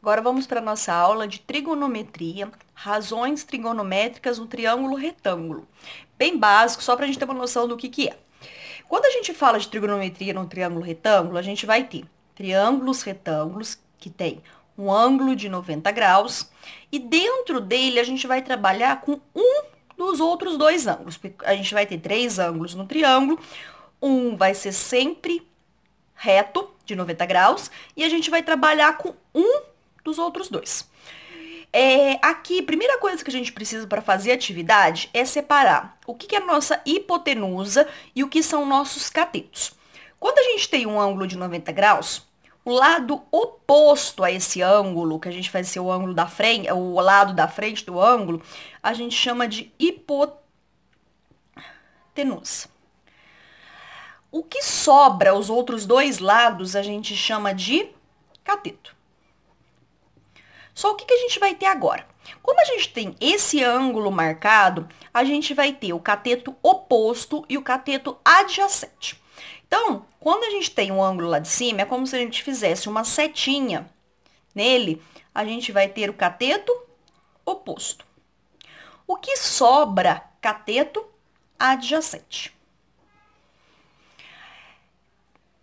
Agora vamos para a nossa aula de trigonometria, razões trigonométricas no triângulo retângulo. Bem básico, só para a gente ter uma noção do que é. Quando a gente fala de trigonometria no triângulo retângulo, a gente vai ter triângulos retângulos que tem um ângulo de 90 graus e dentro dele a gente vai trabalhar com um dos outros dois ângulos. A gente vai ter três ângulos no triângulo, um vai ser sempre reto, de 90 graus, e a gente vai trabalhar com um dos outros dois. Aqui, primeira coisa que a gente precisa para fazer a atividade é separar o que é a nossa hipotenusa e o que são nossos catetos. Quando a gente tem um ângulo de 90 graus, o lado oposto a esse ângulo, que a gente vai ser o ângulo da frente, o lado da frente do ângulo, a gente chama de hipotenusa. O que sobra, os outros dois lados, a gente chama de cateto. Só o que a gente vai ter agora? Como a gente tem esse ângulo marcado, a gente vai ter o cateto oposto e o cateto adjacente. Então, quando a gente tem um ângulo lá de cima, é como se a gente fizesse uma setinha nele, a gente vai ter o cateto oposto. O que sobra? Cateto adjacente.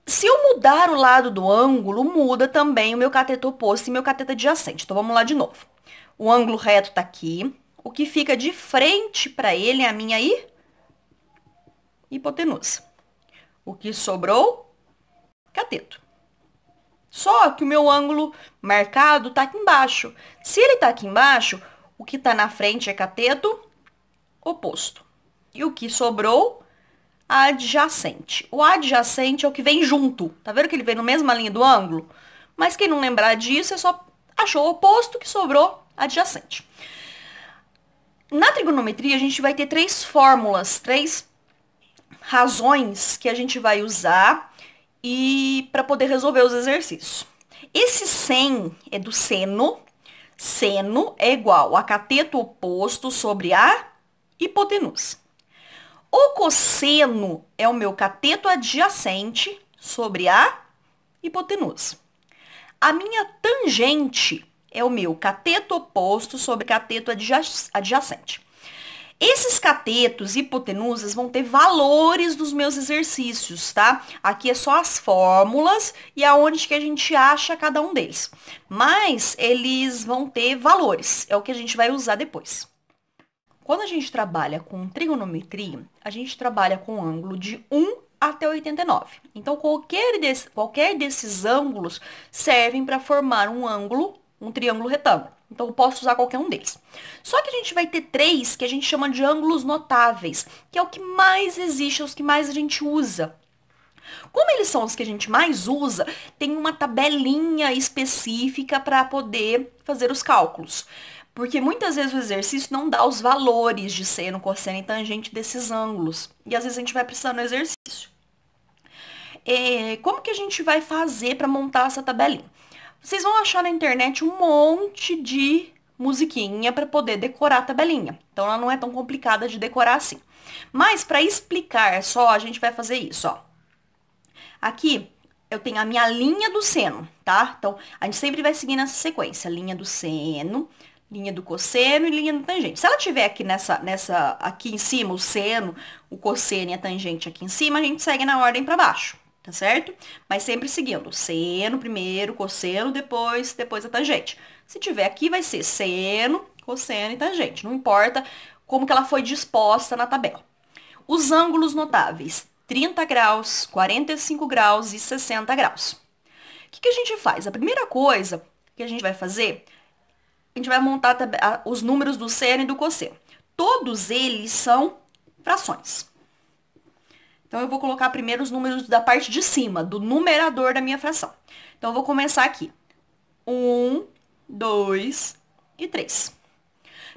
Se eu mudar o lado do ângulo, muda também o meu cateto oposto e meu cateto adjacente. Então, vamos lá de novo. O ângulo reto está aqui. O que fica de frente para ele é a minha hipotenusa. O que sobrou? Cateto. Só que o meu ângulo marcado está aqui embaixo. Se ele está aqui embaixo, o que está na frente é cateto oposto. E o que sobrou? Adjacente. O adjacente é o que vem junto. Tá vendo que ele vem na mesma linha do ângulo? Mas quem não lembrar disso, é só achou o oposto que sobrou adjacente. Na trigonometria, a gente vai ter três fórmulas, três razões que a gente vai usar e para poder resolver os exercícios. Esse sen é do seno. Seno é igual a cateto oposto sobre a hipotenusa. O cosseno é o meu cateto adjacente sobre a hipotenusa. A minha tangente é o meu cateto oposto sobre cateto adjacente. Esses catetos e hipotenusas vão ter valores dos meus exercícios, tá? Aqui é só as fórmulas e aonde que a gente acha cada um deles. Mas eles vão ter valores, é o que a gente vai usar depois. Quando a gente trabalha com trigonometria, a gente trabalha com ângulo de 1 até 89. Então, qualquer desses ângulos servem para formar um ângulo, um triângulo retângulo. Então, eu posso usar qualquer um deles. Só que a gente vai ter três que a gente chama de ângulos notáveis, que é o que mais existe, é os que mais a gente usa. Como eles são os que a gente mais usa, tem uma tabelinha específica para poder fazer os cálculos. Porque muitas vezes o exercício não dá os valores de seno, cosseno e tangente desses ângulos. E às vezes a gente vai precisar no exercício. Como que a gente vai fazer para montar essa tabelinha? Vocês vão achar na internet um monte de musiquinha para poder decorar a tabelinha. Então ela não é tão complicada de decorar assim. Mas para explicar só, a gente vai fazer isso, ó. Aqui eu tenho a minha linha do seno, tá? Então a gente sempre vai seguir nessa sequência, linha do seno, linha do cosseno e linha do tangente. Se ela tiver aqui aqui em cima, o seno, o cosseno e a tangente aqui em cima, a gente segue na ordem para baixo, tá certo? Mas sempre seguindo, seno primeiro, cosseno depois a tangente. Se tiver aqui, vai ser seno, cosseno e tangente. Não importa como que ela foi disposta na tabela. Os ângulos notáveis, 30 graus, 45 graus e 60 graus. O que a gente faz? A primeira coisa que a gente vai fazer, a gente vai montar os números do seno e do cosseno. Todos eles são frações. Então, eu vou colocar primeiro os números da parte de cima, do numerador da minha fração. Então, eu vou começar aqui. 1, 2 e 3.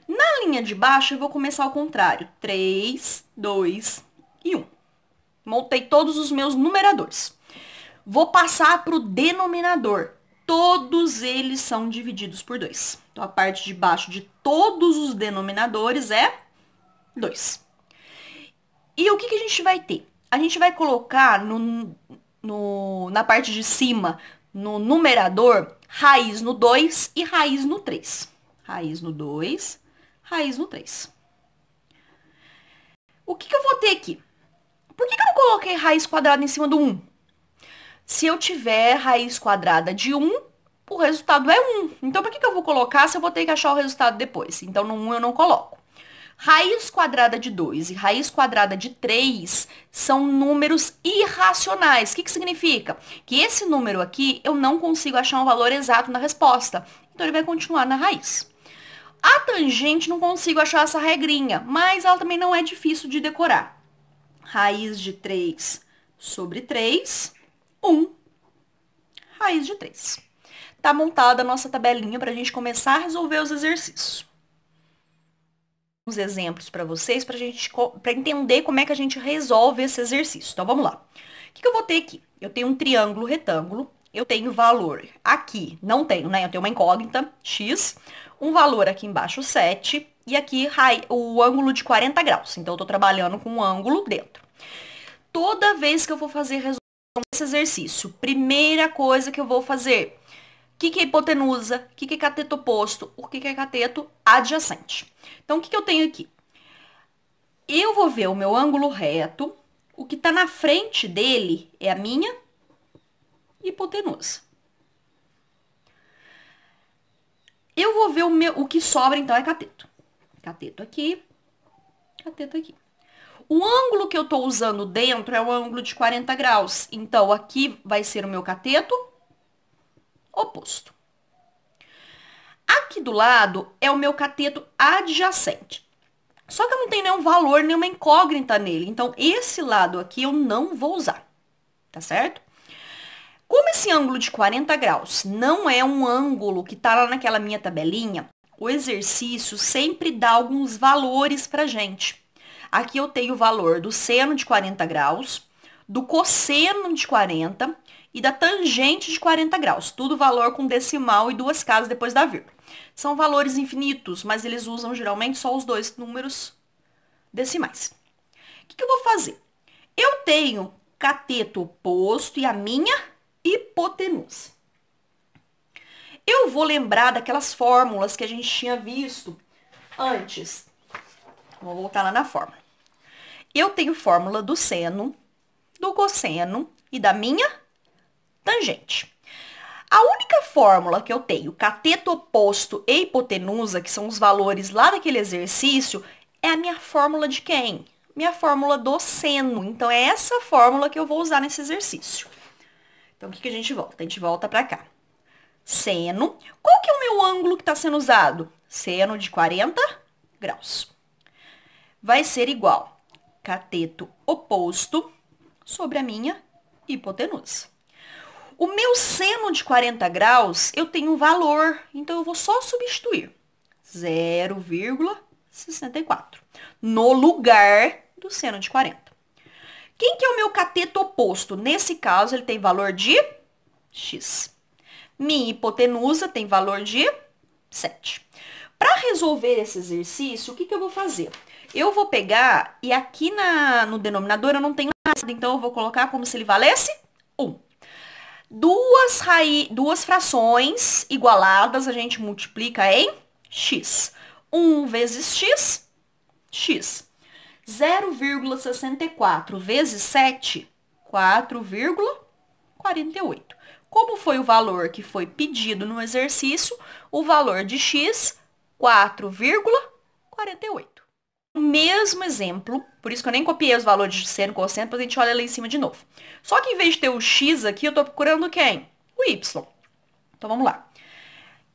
Na linha de baixo, eu vou começar ao contrário. 3, 2 e 1. Montei todos os meus numeradores. Vou passar para o denominador. Todos eles são divididos por 2. Então, a parte de baixo de todos os denominadores é 2. E o que a gente vai ter? A gente vai colocar na parte de cima, no numerador, raiz no 2 e raiz no 3. Raiz no 2, raiz no 3. O que eu vou ter aqui? Por que eu não coloquei raiz quadrada em cima do 1? Se eu tiver raiz quadrada de 1, o resultado é 1. Então, por que eu vou colocar se eu vou ter que achar o resultado depois? Então, no 1 eu não coloco. Raiz quadrada de 2 e raiz quadrada de 3 são números irracionais. O que significa? Que esse número aqui eu não consigo achar um valor exato na resposta. Então, ele vai continuar na raiz. A tangente não consigo achar essa regrinha, mas ela também não é difícil de decorar. Raiz de 3 sobre 3, 1. Raiz de 3. Tá montada a nossa tabelinha para a gente começar a resolver os exercícios. Uns exemplos para vocês, para entender como é que a gente resolve esse exercício. Então, vamos lá. O que eu vou ter aqui? Eu tenho um triângulo retângulo, eu tenho valor aqui, não tenho, né? Eu tenho uma incógnita, x, um valor aqui embaixo, 7, e aqui o ângulo de 40 graus. Então, eu tô trabalhando com um ângulo dentro. Toda vez que eu for fazer resolução desse exercício, primeira coisa que eu vou fazer, o que é hipotenusa? O que é cateto oposto? O que é cateto adjacente? Então, o que eu tenho aqui? Eu vou ver o meu ângulo reto. O que está na frente dele é a minha hipotenusa. Eu vou ver o que sobra, então, é cateto. Cateto aqui, cateto aqui. O ângulo que eu estou usando dentro é o ângulo de 40 graus. Então, aqui vai ser o meu cateto oposto. Aqui do lado é o meu cateto adjacente. Só que eu não tenho nenhum valor, nenhuma incógnita nele. Então, esse lado aqui eu não vou usar. Tá certo? Como esse ângulo de 40 graus não é um ângulo que tá lá naquela minha tabelinha, o exercício sempre dá alguns valores pra gente. Aqui eu tenho o valor do seno de 40 graus, do cosseno de 40 e da tangente de 40 graus. Tudo valor com decimal e 2 casas depois da vírgula. São valores infinitos, mas eles usam geralmente só os 2 números decimais. O que eu vou fazer? Eu tenho cateto oposto e a minha hipotenusa. Eu vou lembrar daquelas fórmulas que a gente tinha visto antes. Vou voltar lá na fórmula. Eu tenho fórmula do seno, do cosseno e da minha tangente. A única fórmula que eu tenho, cateto oposto e hipotenusa, que são os valores lá daquele exercício, é a minha fórmula de quem? Minha fórmula do seno. Então, é essa fórmula que eu vou usar nesse exercício. Então, o que a gente volta? A gente volta para cá. Seno. Qual que é o meu ângulo que está sendo usado? Seno de 40 graus. Vai ser igual cateto oposto sobre a minha hipotenusa. O meu seno de 40 graus, eu tenho um valor, então eu vou só substituir 0,64 no lugar do seno de 40. Quem que é o meu cateto oposto? Nesse caso, ele tem valor de x. Minha hipotenusa tem valor de 7. Para resolver esse exercício, o que eu vou fazer? Eu vou pegar, e aqui no denominador eu não tenho nada, então eu vou colocar como se ele valesse 1. Duas frações igualadas a gente multiplica em x. 1 vezes x, x. 0,64 vezes 7, 4,48. Como foi o valor que foi pedido no exercício, o valor de x, 4,48. O mesmo exemplo, por isso que eu nem copiei os valores de seno e cosseno, depois a gente olha lá em cima de novo. Só que em vez de ter o x aqui, eu tô procurando quem? O y. Então, vamos lá.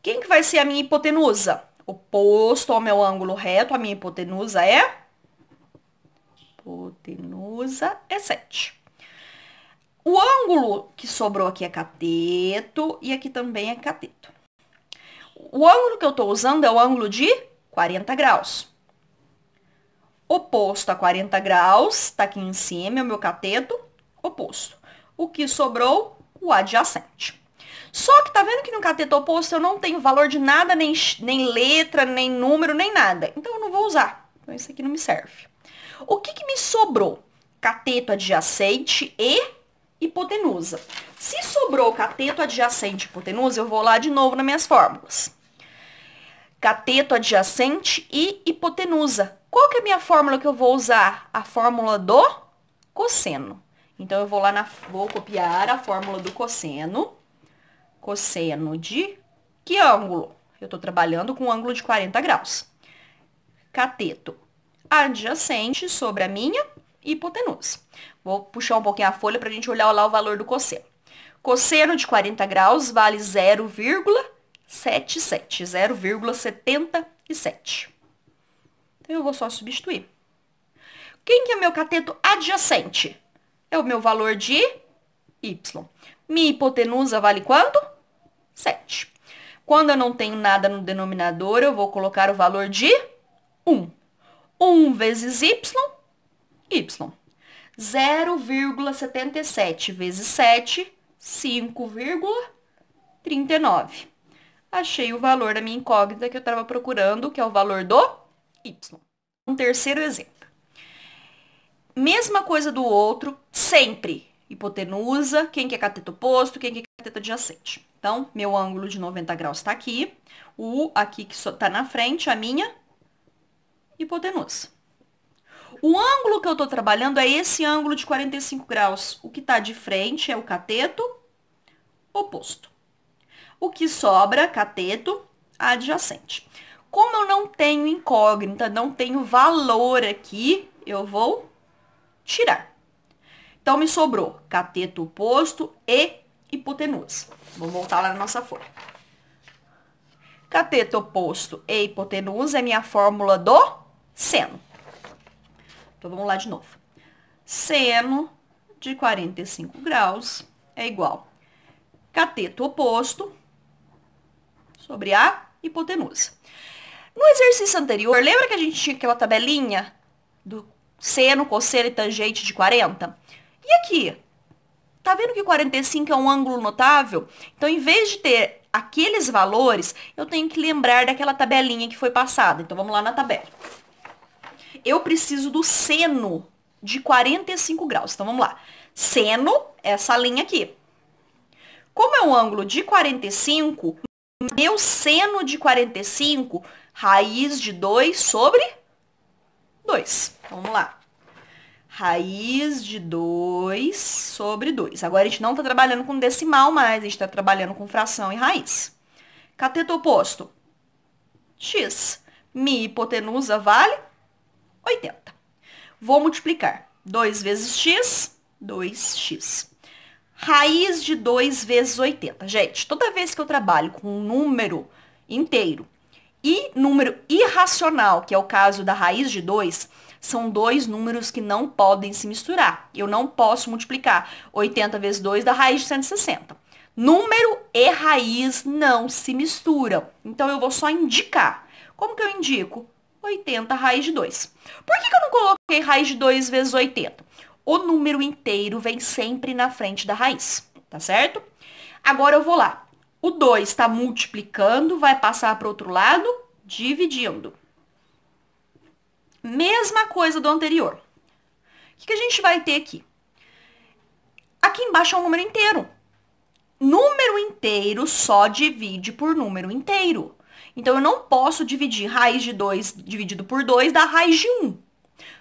Quem que vai ser a minha hipotenusa? Oposto ao meu ângulo reto, a minha hipotenusa é? Hipotenusa é 7. O ângulo que sobrou aqui é cateto e aqui também é cateto. O ângulo que eu tô usando é o ângulo de 40 graus. Oposto a 40 graus, tá aqui em cima, é o meu cateto oposto. O que sobrou? O adjacente. Só que tá vendo que no cateto oposto eu não tenho valor de nada, nem letra, nem número, nem nada. Então, eu não vou usar. Então, isso aqui não me serve. O que me sobrou? Cateto adjacente e hipotenusa. Se sobrou cateto adjacente e hipotenusa, eu vou lá de novo nas minhas fórmulas. Cateto adjacente e hipotenusa. Qual que é a minha fórmula que eu vou usar? A fórmula do cosseno. Então, eu vou lá vou copiar a fórmula do cosseno. Cosseno de que ângulo? Eu estou trabalhando com um ângulo de 40 graus. Cateto adjacente sobre a minha hipotenusa. Vou puxar um pouquinho a folha para a gente olhar lá o valor do cosseno. Cosseno de 40 graus vale 0,77. 0,77. Então, eu vou só substituir. Quem que é meu cateto adjacente? É o meu valor de y. Minha hipotenusa vale quanto? 7. Quando eu não tenho nada no denominador, eu vou colocar o valor de 1. 1 vezes y. 0,77 vezes 7, 5,39. Achei o valor da minha incógnita que eu estava procurando, que é o valor do y. Um terceiro exemplo. Mesma coisa do outro, sempre. Hipotenusa, quem que é cateto oposto, quem que é cateto adjacente. Então, meu ângulo de 90 graus está aqui. O aqui que está na frente, a minha hipotenusa. O ângulo que eu estou trabalhando é esse ângulo de 45 graus. O que está de frente é o cateto oposto. O que sobra, cateto adjacente. Como eu não tenho incógnita, não tenho valor aqui, eu vou tirar. Então, me sobrou cateto oposto e hipotenusa. Vamos voltar lá na nossa folha. Cateto oposto e hipotenusa é minha fórmula do seno. Então, vamos lá de novo. Seno de 45 graus é igual cateto oposto sobre a hipotenusa. No exercício anterior, lembra que a gente tinha aquela tabelinha do seno, cosseno e tangente de 40? E aqui? Tá vendo que 45 é um ângulo notável? Então, em vez de ter aqueles valores, eu tenho que lembrar daquela tabelinha que foi passada. Então, vamos lá na tabela. Eu preciso do seno de 45 graus. Então, vamos lá. Seno, essa linha aqui. Como é um ângulo de 45, meu seno de 45, raiz de 2 sobre 2. Vamos lá. Raiz de 2 sobre 2. Agora, a gente não está trabalhando com decimal mais, a gente está trabalhando com fração e raiz. Cateto oposto, x. Minha hipotenusa vale 80. Vou multiplicar. 2 vezes x, 2x. Raiz de 2 vezes 80. Gente, toda vez que eu trabalho com um número inteiro e número irracional, que é o caso da raiz de 2, são dois números que não podem se misturar. Eu não posso multiplicar 80 vezes 2 da raiz de 160. Número e raiz não se misturam. Então, eu vou só indicar. Como que eu indico? 80 raiz de 2. Por que eu não coloquei raiz de 2 vezes 80? O número inteiro vem sempre na frente da raiz, tá certo? Agora eu vou lá. O 2 está multiplicando, vai passar para o outro lado, dividindo. Mesma coisa do anterior. O que a gente vai ter aqui? Aqui embaixo é um número inteiro. Número inteiro só divide por número inteiro. Então, eu não posso dividir raiz de 2 dividido por 2 da raiz de 1.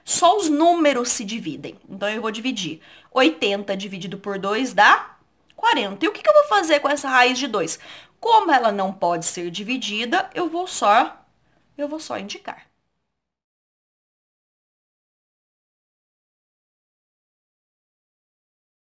Só os números se dividem. Então, eu vou dividir 80 dividido por 2 dá 40. E o que eu vou fazer com essa raiz de 2? Como ela não pode ser dividida, eu vou só indicar.